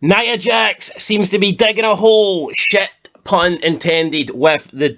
Nia Jax seems to be digging a hole, shit pun intended, with the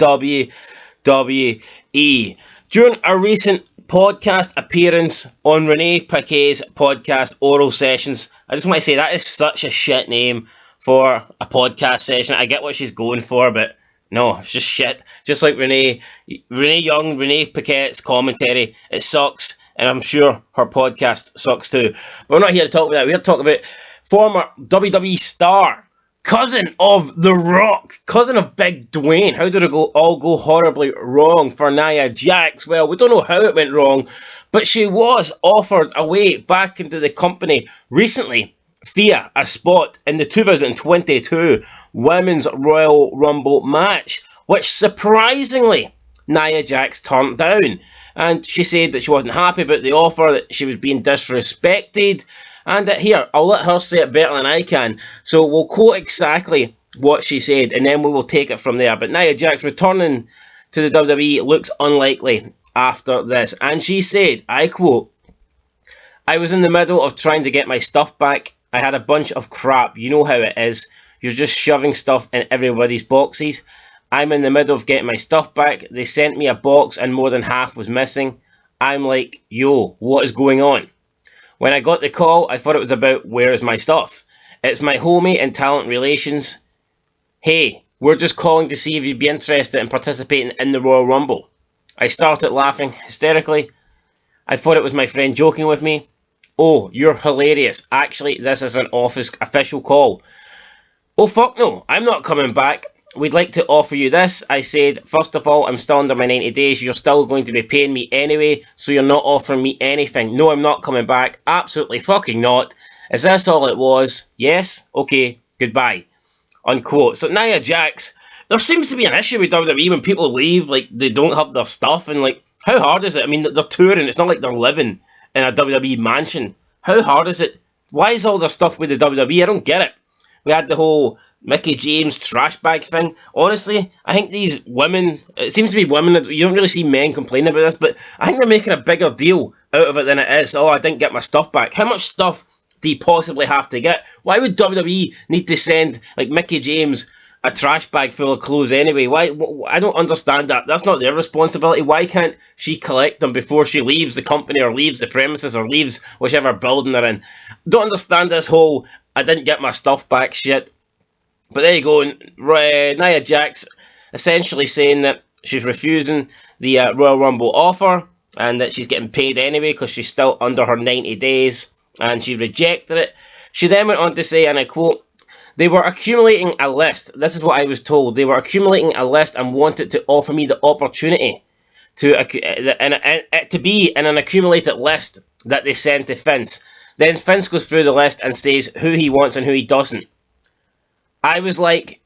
WWE. During a recent podcast appearance on Renee Paquet's podcast Oral Sessions, I just want to say that is such a shit name for a podcast session. I get what she's going for, but no, it's just shit. Just like Renee Young, Renee Paquette's commentary, it sucks, and I'm sure her podcast sucks too. But we're not here to talk about that. We're here to talk about former WWE star, cousin of The Rock, cousin of Big Dwayne. How did it all go horribly wrong for Nia Jax? Well, we don't know how it went wrong, but she was offered a way back into the company recently via a spot in the 2022 Women's Royal Rumble match, which surprisingly Nia Jax turned down. And she said that she wasn't happy about the offer, that she was being disrespected, and that here, I'll let her say it better than I can. So we'll quote exactly what she said, and then we will take it from there. But Nia Jax returning to the WWE looks unlikely after this. And she said, I quote, "I was in the middle of trying to get my stuff back. I had a bunch of crap. You know how it is. You're just shoving stuff in everybody's boxes. I'm in the middle of getting my stuff back. They sent me a box and more than half was missing. I'm like, yo, what is going on? When I got the call, I thought it was about where is my stuff. It's my homie in talent relations. Hey, we're just calling to see if you'd be interested in participating in the Royal Rumble. I started laughing hysterically. I thought it was my friend joking with me. Oh, you're hilarious. Actually, this is an office official call. Oh, fuck no, I'm not coming back. We'd like to offer you this. I said, first of all, I'm still under my 90 days. You're still going to be paying me anyway, so you're not offering me anything. No, I'm not coming back. Absolutely fucking not. Is this all it was? Yes? Okay, goodbye." Unquote. So Nia Jax, there seems to be an issue with WWE when people leave, like, they don't have their stuff, and, like, how hard is it? I mean, they're touring. It's not like they're living in a WWE mansion. How hard is it? Why is all their stuff with the WWE? I don't get it. We had the whole Mickey James trash bag thing. Honestly, I think these women, it seems to be women, you don't really see men complaining about this, but I think they're making a bigger deal out of it than it is. Oh, I didn't get my stuff back. How much stuff do you possibly have to get? Why would WWE need to send, like, Mickey James a trash bag full of clothes anyway? Why? I don't understand that. That's not their responsibility. Why can't she collect them before she leaves the company or leaves the premises or leaves whichever building they're in? Don't understand this whole I didn't get my stuff back shit. But there you go. Nia Jax essentially saying that she's refusing the Royal Rumble offer and that she's getting paid anyway because she's still under her 90 days and she rejected it. She then went on to say, and I quote, "They were accumulating a list." This is what I was told. "They were accumulating a list and wanted to offer me the opportunity to be in an accumulated list that they send to Vince. Then Vince goes through the list and says who he wants and who he doesn't. I was like,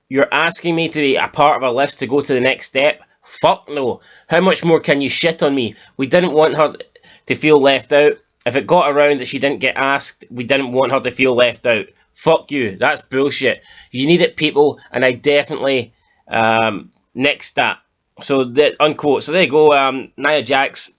you're asking me to be a part of a list to go to the next step? Fuck no. How much more can you shit on me? We didn't want her to feel left out. If it got around that she didn't get asked, we didn't want her to feel left out. Fuck you. That's bullshit. You need it, people, and I definitely nixed that." So, unquote. So there you go. Nia Jax,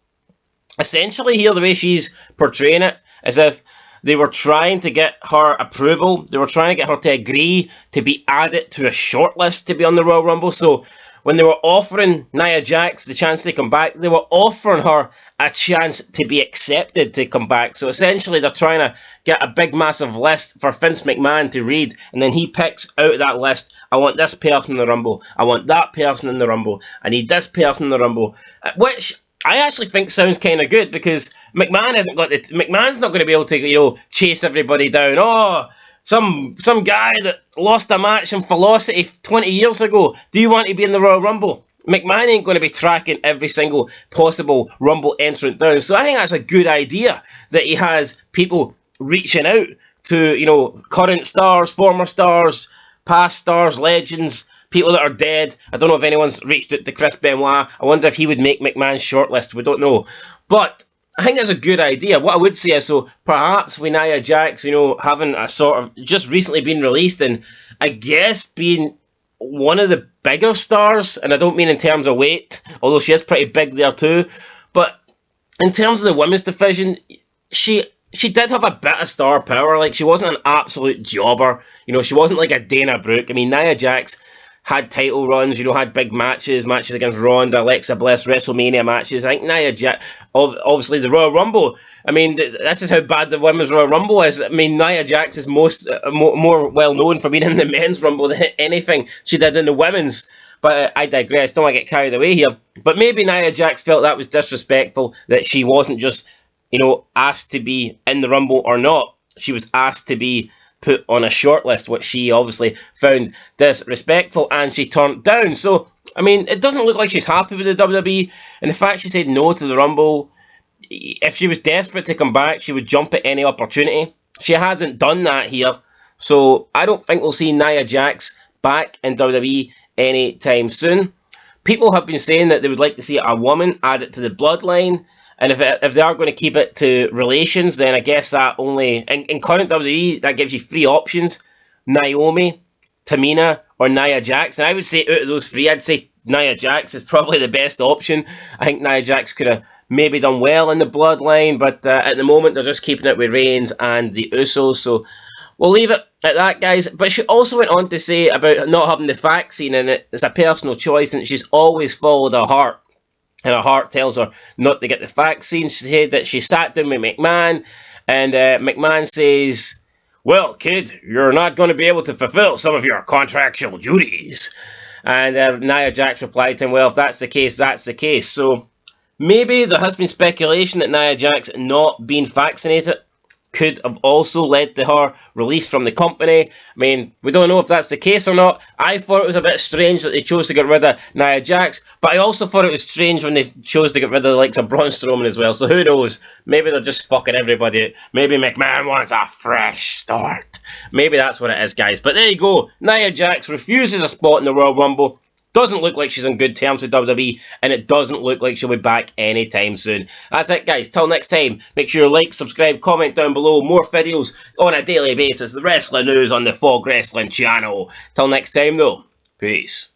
essentially here, the way she's portraying it, as if they were trying to get her approval. They were trying to get her to agree to be added to a shortlist to be on the Royal Rumble. So when they were offering Nia Jax the chance to come back, they were offering her a chance to be accepted to come back. So essentially they're trying to get a big massive list for Vince McMahon to read, and then he picks out of that list, I want this person in the Rumble, I want that person in the Rumble, I need this person in the Rumble, which I actually think sounds kind of good because McMahon's not going to be able to, chase everybody down. Oh, some guy that lost a match in Velocity 20 years ago. Do you want to be in the Royal Rumble? McMahon ain't going to be tracking every single possible Rumble entrant down. So I think that's a good idea that he has people reaching out to, current stars, former stars, past stars, legends, people that are dead. I don't know if anyone's reached out to Chris Benoit. I wonder if he would make McMahon's shortlist. We don't know. But I think that's a good idea. What I would say is, so perhaps with Nia Jax, having a sort of just recently been released and I guess being one of the bigger stars, and I don't mean in terms of weight, although she is pretty big there too, but in terms of the women's division, she she did have a bit of star power. Like, she wasn't an absolute jobber. You know, she wasn't like a Dana Brooke. I mean, Nia Jax had title runs, you know, had big matches against Ronda, Alexa Bliss, WrestleMania matches. I think Nia Jax, obviously the Royal Rumble. I mean, this is how bad the Women's Royal Rumble is. I mean, Nia Jax is more well known for being in the Men's Rumble than anything she did in the Women's. But I digress, don't want to get carried away here. But maybe Nia Jax felt that was disrespectful, that she wasn't just, you know, asked to be in the Rumble or not. She was asked to be put on a shortlist, which she obviously found disrespectful and she turned down. So, I mean, it doesn't look like she's happy with the WWE, and the fact she said no to the Rumble, if she was desperate to come back, she would jump at any opportunity. She hasn't done that here, so I don't think we'll see Nia Jax back in WWE anytime soon. People have been saying that they would like to see a woman added to the bloodline, and if they are going to keep it to relations, then I guess that only... In current WWE, that gives you 3 options. Naomi, Tamina, or Nia Jax. And I would say out of those 3, I'd say Nia Jax is probably the best option. I think Nia Jax could have maybe done well in the bloodline, but at the moment they're just keeping it with Reigns and the Usos. So we'll leave it at that, guys. But she also went on to say about not having the vaccine, and it's a personal choice, and she's always followed her heart. And her heart tells her not to get the vaccine. She said that she sat down with McMahon, and McMahon says, "Well, kid, you're not going to be able to fulfill some of your contractual duties." And Nia Jax replied to him, "Well, if that's the case, that's the case." So maybe there has been speculation that Nia Jax not being vaccinated could have also led to her release from the company. I mean, we don't know if that's the case or not. I thought it was a bit strange that they chose to get rid of Nia Jax, but I also thought it was strange when they chose to get rid of the likes of Braun Strowman as well. So who knows? Maybe they're just fucking everybody. Maybe McMahon wants a fresh start. Maybe that's what it is, guys. But there you go. Nia Jax refuses a spot in the Royal Rumble. Doesn't look like she's on good terms with WWE, and it doesn't look like she'll be back anytime soon. That's it, guys. Till next time, make sure you like, subscribe, comment down below. More videos on a daily basis. The wrestling news on the Fog Wrestling channel. Till next time, though. Peace.